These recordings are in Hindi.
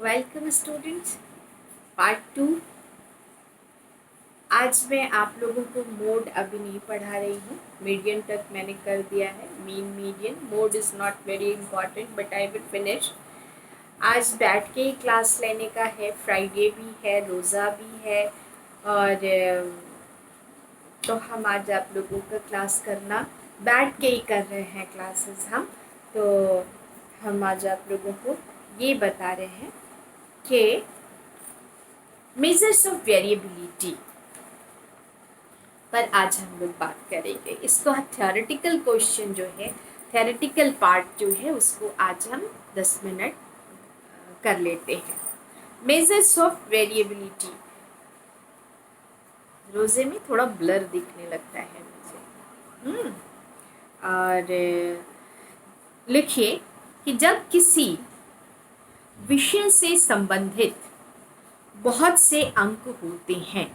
Welcome students. पार्ट 2। आज मैं आप लोगों को मोड अभी नहीं पढ़ा रही हूँ। मीडियन तक मैंने कर दिया है। Mean median mode is not very important but I will finish. आज बैठ के ही क्लास लेने का है। फ्राइडे भी है, रोज़ा भी है और तो हम आज आप लोगों का क्लास करना बैठ के ही कर रहे हैं क्लासेस हम। तो हम आज आप लोगों को ये बता रहे हैं कि मेजर्स ऑफ वेरिएबिलिटी पर आज हम लोग बात करेंगे। इसको थ्योरेटिकल क्वेश्चन जो है, थ्योरेटिकल पार्ट जो है उसको आज हम 10 मिनट कर लेते हैं। Measures of variability. रोज़े में थोड़ा ब्लर दिखने लगता है मुझे। और लिखिए कि जब किसी विषय से संबंधित बहुत से अंक होते हैं,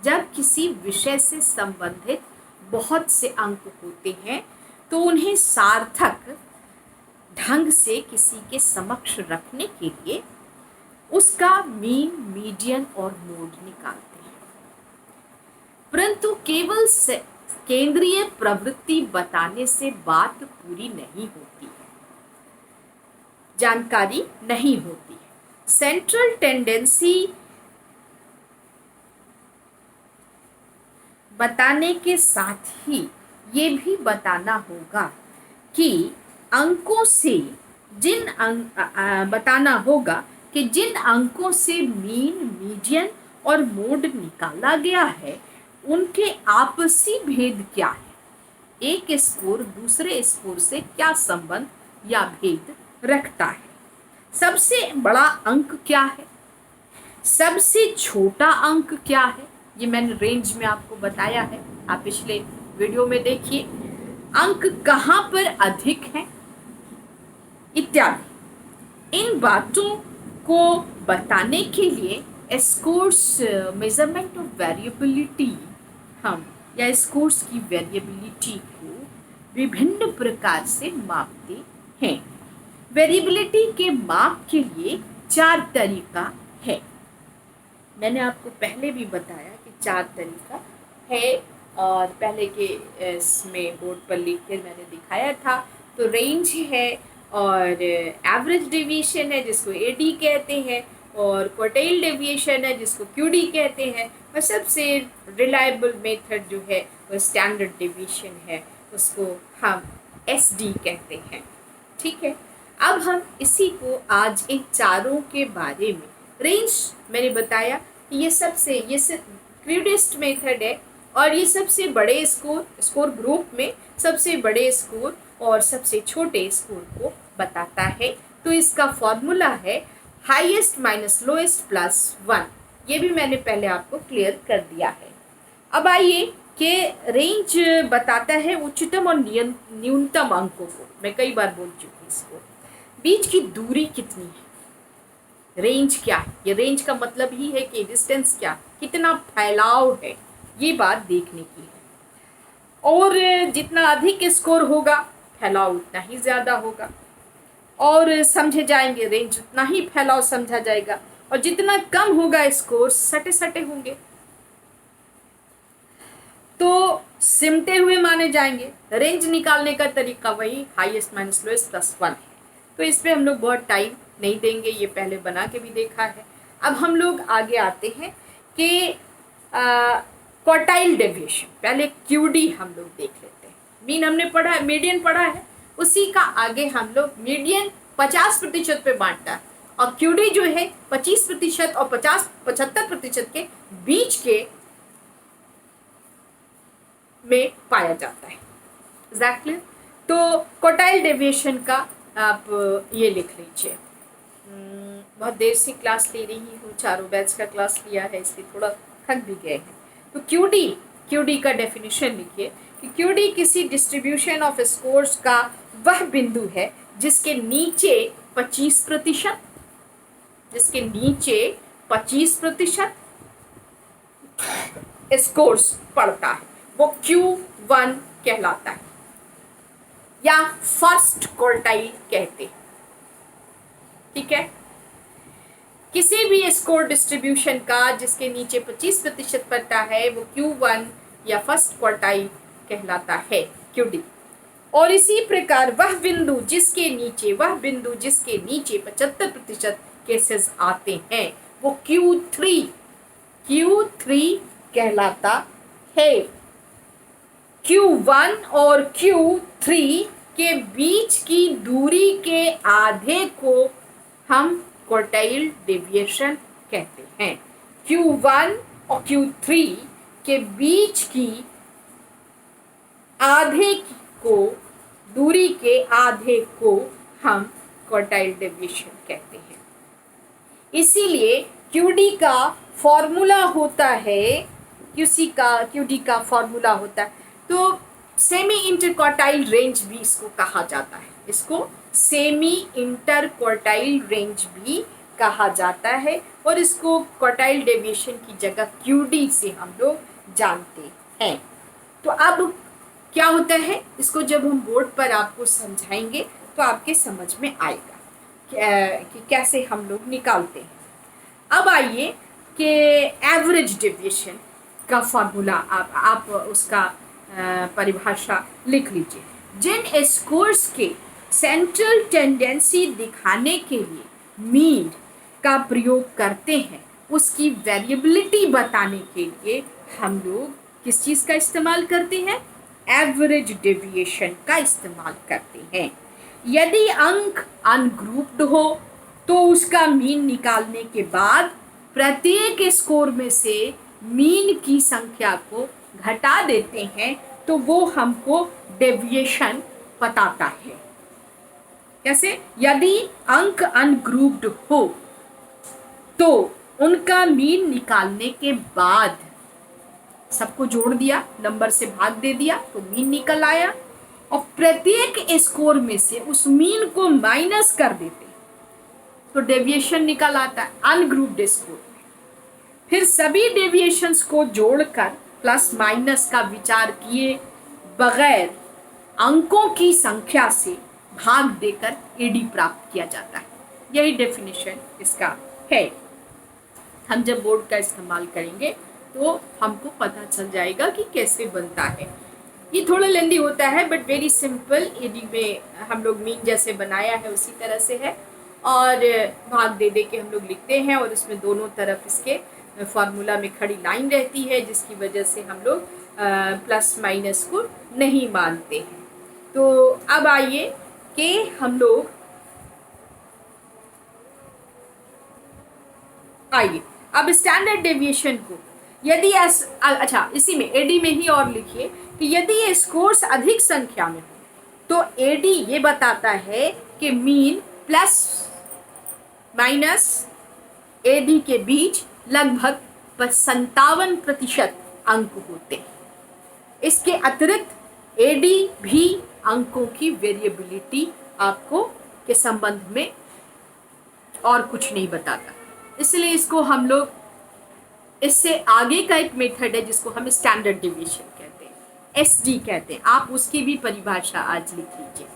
जब किसी विषय से संबंधित बहुत से अंक होते हैं तो उन्हें सार्थक ढंग से किसी के समक्ष रखने के लिए उसका मीन, मीडियन और मोड निकालते हैं। परंतु केवल केंद्रीय प्रवृत्ति बताने से बात पूरी नहीं होती है, जानकारी नहीं होती है। सेंट्रल टेंडेंसी बताने के साथ ही ये भी बताना होगा कि अंकों से बताना होगा कि जिन अंकों से मीन, मीडियन और मोड निकाला गया है उनके आपसी भेद क्या है, एक स्कोर दूसरे स्कोर से क्या संबंध या भेद रखता है, सबसे बड़ा अंक क्या है, सबसे छोटा अंक क्या है। ये मैंने रेंज में आपको बताया है, आप पिछले वीडियो में देखिए। अंक कहाँ पर अधिक हैं इत्यादि। इन बातों को बताने के लिए स्कोर्स मेजरमेंट ऑफ वेरिएबिलिटी हम या स्कोर्स की वेरिएबिलिटी को विभिन्न प्रकार से मापते हैं। वेरिएबिलिटी के माप के लिए 4 तरीका है। मैंने आपको पहले भी बताया कि 4 तरीका है और पहले के इसमें बोर्ड पर लिख कर मैंने दिखाया था। तो रेंज है और एवरेज डेविएशन है जिसको एडी कहते हैं, और क्वार्टाइल डेविएशन है जिसको क्यूडी कहते हैं, और सबसे रिलायबल मेथड जो है वो स्टैंडर्ड डेविएशन है, उसको हम एसडी कहते हैं। ठीक है, अब हम इसी को आज इन चारों के बारे में, रेंज मैंने बताया कि ये क्रूडेस्ट मेथड है और ये सबसे बड़े स्कोर ग्रुप में सबसे बड़े स्कोर और सबसे छोटे स्कोर को बताता है। तो इसका फॉर्मूला है हाईएस्ट माइनस लोएस्ट प्लस 1। ये भी मैंने पहले आपको क्लियर कर दिया है। अब आइए कि रेंज बताता है उच्चतम और न्यूनतम अंकों को। मैं कई बार बोल चुकी इसको। बीच की दूरी कितनी है, रेंज क्या है। ये रेंज का मतलब ही है कि डिस्टेंस क्या, कितना फैलाव है, ये बात देखने की है। और जितना अधिक स्कोर होगा फैलाव उतना ही ज़्यादा होगा, और समझे जाएंगे रेंज उतना ही फैलाव समझा जाएगा, और जितना कम होगा स्कोर सटे सटे होंगे तो सिमटे हुए माने जाएंगे। रेंज निकालने का तरीका वही हाईएस्ट माइनस लोएस्ट प्लस 1 है। तो इस पर हम लोग बहुत टाइम नहीं देंगे, ये पहले बना के भी देखा है। अब हम लोग आगे आते हैं कि क्वार्टाइल डेविएशन। पहले क्यूडी हम लोग देख लेते हैं। मीन हमने पढ़ा है, मीडियन पढ़ा है, उसी का आगे हम लोग मीडियन 50% पे बांटता है और क्यूडी जो है 25% और 75% के बीच के में पाया जाता है। एग्जैक्टली। तो क्वार्टाइल डेविएशन का आप ये लिख लीजिए। बहुत देर से क्लास ले रही हूँ, चारों बैच का क्लास लिया है इसलिए थोड़ा थक भी गए हैं। तो क्यूडी का डेफिनेशन लिखिए कि क्यूडी किसी डिस्ट्रीब्यूशन ऑफ स्कोर्स का वह बिंदु है जिसके नीचे 25%, जिसके नीचे 25% स्कोर्स पड़ता है, वो Q1 कहलाता है या फर्स्ट क्वार्टाइल कहते हैं। ठीक है। किसी भी स्कोर डिस्ट्रीब्यूशन का जिसके नीचे 25% पड़ता है वो Q1 या फर्स्ट क्वार्टाइल कहलाता है, QD। और इसी प्रकार वह बिंदु जिसके नीचे 75% केसेस आते हैं वो Q3 कहलाता है। Q1 और Q3 के बीच की दूरी के आधे को हम क्वार्टाइल डेविएशन कहते हैं। Q1 और Q3 के बीच की दूरी के आधे को हम क्वार्टाइल डेविएशन कहते हैं। इसीलिए QD का फॉर्मूला होता है, QD का फॉर्मूला होता है, तो सेमी इंटरक्वार्टाइल रेंज भी इसको कहा जाता है। इसको सेमी इंटरक्वार्टाइल रेंज भी कहा जाता है और इसको क्वार्टाइल डेविएशन की जगह QD से हम लोग जानते हैं। तो अब क्या होता है, इसको जब हम बोर्ड पर आपको समझाएंगे तो आपके समझ में आएगा कि कैसे हम लोग निकालते हैं। अब आइए कि एवरेज डेविएशन का फॉर्मूला आप उसका परिभाषा लिख लीजिए। जिन स्कोर्स के सेंट्रल टेंडेंसी दिखाने के लिए मीन का प्रयोग करते हैं उसकी वेरिएबिलिटी बताने के लिए हम लोग किस चीज़ का इस्तेमाल करते हैं, एवरेज डेविएशन का इस्तेमाल करते हैं। यदि अंक अनग्रुप्ड हो तो उसका मीन निकालने के बाद प्रत्येक स्कोर में से मीन की संख्या को घटा देते हैं तो वो हमको डेविएशन बताता है। कैसे? यदि अंक अनग्रुप्ड हो तो उनका मीन निकालने के बाद सबको जोड़ दिया, नंबर से भाग दे दिया तो मीन निकल आया, और प्रत्येक स्कोर में से उस मीन को माइनस कर देते तो डेविएशन निकल आता है अनग्रुप्ड स्कोर में। फिर सभी डेविएशंस को जोड़कर प्लस माइनस का विचार किए बगैर अंकों की संख्या से भाग देकर एडी प्राप्त किया जाता है। यही डेफिनेशन इसका है। हम जब बोर्ड का इस्तेमाल करेंगे तो हमको पता चल जाएगा कि कैसे बनता है। ये थोड़ा लेंदी होता है बट वेरी सिंपल। एडी में हम लोग मीन जैसे बनाया है उसी तरह से है, और भाग दे के हम लोग लिखते हैं और इसमें दोनों तरफ इसके फार्मूला में खड़ी लाइन रहती है जिसकी वजह से हम लोग प्लस माइनस को नहीं मानते हैं। तो अब आइए कि हम लोग अब स्टैंडर्ड डेविएशन को यदि अच्छा इसी में एडी में ही और लिखिए कि यदि ये स्कोर्स अधिक संख्या में हो तो एडी ये बताता है कि मीन प्लस माइनस एडी के बीच लगभग 57% अंक होते हैं। इसके अतिरिक्त एडी भी अंकों की वेरिएबिलिटी आपको के संबंध में और कुछ नहीं बताता, इसलिए इसको हम लोग इससे आगे का एक मेथड है जिसको हम स्टैंडर्ड डेविएशन कहते हैं, एसडी कहते हैं। आप उसकी भी परिभाषा आज लिख लीजिए।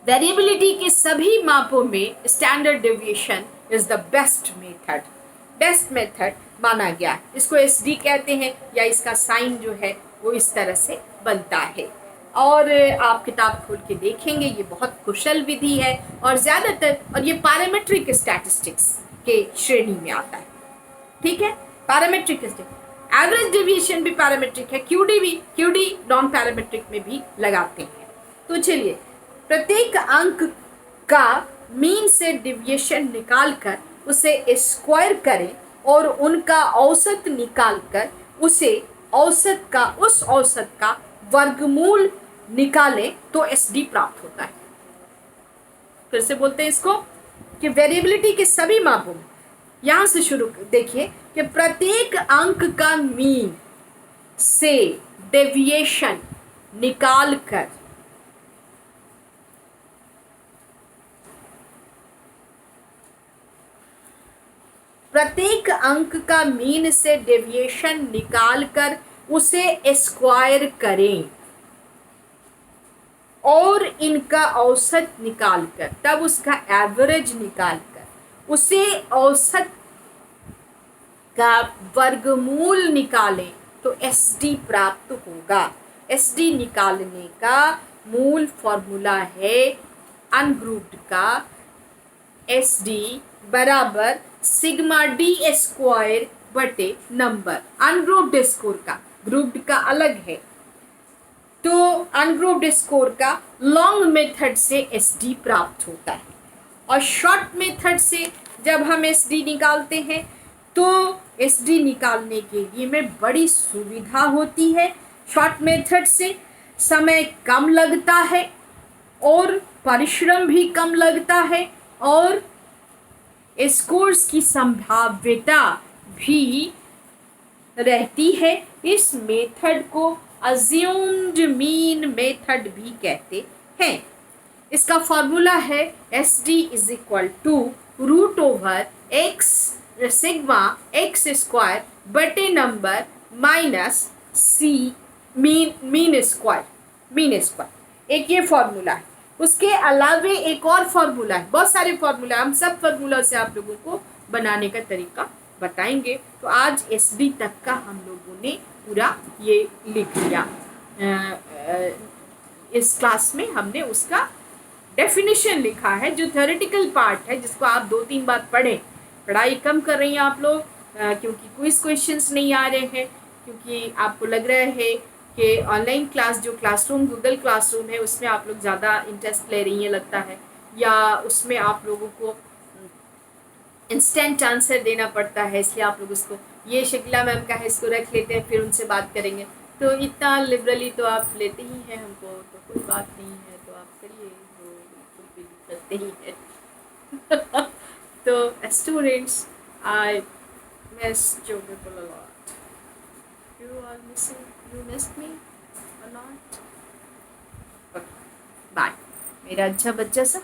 वेरिएबिलिटी के सभी मापों में standard deviation is the best method माना गया है। इसको एसडी कहते हैं या इसका साइन जो है वो इस तरह से बनता है। और आप किताब खोल के देखेंगे ये बहुत कुशल विधि है और ज़्यादातर और ये पैरामीट्रिक स्टैटिस्टिक्स के श्रेणी में आता है। ठीक है, पैरामीट्रिक एवरेज डेविएशन भी पैरामीट्रिक है, क्यूडी नॉन पैरामीट्रिक में भी लगाते हैं। तो चलिए प्रत्येक अंक का मीन से डेविएशन निकालकर उसे स्क्वायर करें और उनका औसत निकालकर उस औसत का वर्गमूल निकालें तो एसडी प्राप्त होता है। फिर से बोलते हैं इसको कि वेरिएबिलिटी के सभी मापों में, यहां से शुरू देखिए कि प्रत्येक अंक का मीन से डेविएशन निकालकर उसे स्क्वायर करें और इनका औसत निकालकर तब उसका एवरेज निकालकर उसे औसत का वर्गमूल निकालें तो एस डी प्राप्त होगा। एस डी निकालने का मूल फॉर्मूला है अनग्रुप्ड का एस डी बराबर सिग्मा डी स्क्वायर बटे नंबर। अनग्रुप्ड स्कोर का, ग्रुप्ड का अलग है। तो अनग्रुप्ड स्कोर का लॉन्ग मेथड से एस डी प्राप्त होता है और शॉर्ट मेथड से जब हम एस डी निकालते हैं तो एस डी निकालने के लिए में बड़ी सुविधा होती है। शॉर्ट मेथड से समय कम लगता है और परिश्रम भी कम लगता है और स्कोर्स की संभाव्यता भी रहती है। इस मेथड को अज्यूम्ड मीन मेथड भी कहते हैं। इसका फॉर्मूला है S D is equal to root over X sigma X square बटे number minus C mean square. एक ये फॉर्मूला है। उसके अलावे एक और फॉर्मूला है, बहुत सारे फॉर्मूला, हम सब फॉर्मूला से आप लोगों को बनाने का तरीका बताएंगे। तो आज एस डी तक का हम लोगों ने पूरा ये लिख लिया। इस क्लास में हमने उसका डेफिनेशन लिखा है, जो थ्योरेटिकल पार्ट है जिसको आप 2-3 बार पढ़ें। पढ़ाई कम कर रही हैं आप लोग क्योंकि क्विज क्वेश्चंस नहीं आ रहे हैं, क्योंकि आपको लग रहा है कि ऑनलाइन क्लास जो क्लासरूम गूगल क्लासरूम है उसमें आप लोग ज़्यादा इंटरेस्ट ले रही हैं लगता है, या उसमें आप लोगों को इंस्टेंट आंसर देना पड़ता है, इसलिए आप लोग उसको ये शकीला मैम का है इसको रख लेते हैं फिर उनसे बात करेंगे। तो इतना लिबरली तो आप लेते ही हैं हमको, तो कोई बात नहीं है, तो आप करिए, तो बिल्कुल भी करते ही हैं। तो students, I miss you people a lot. You missed me a lot. Okay, bye. मेरा अच्छा बच्चा सा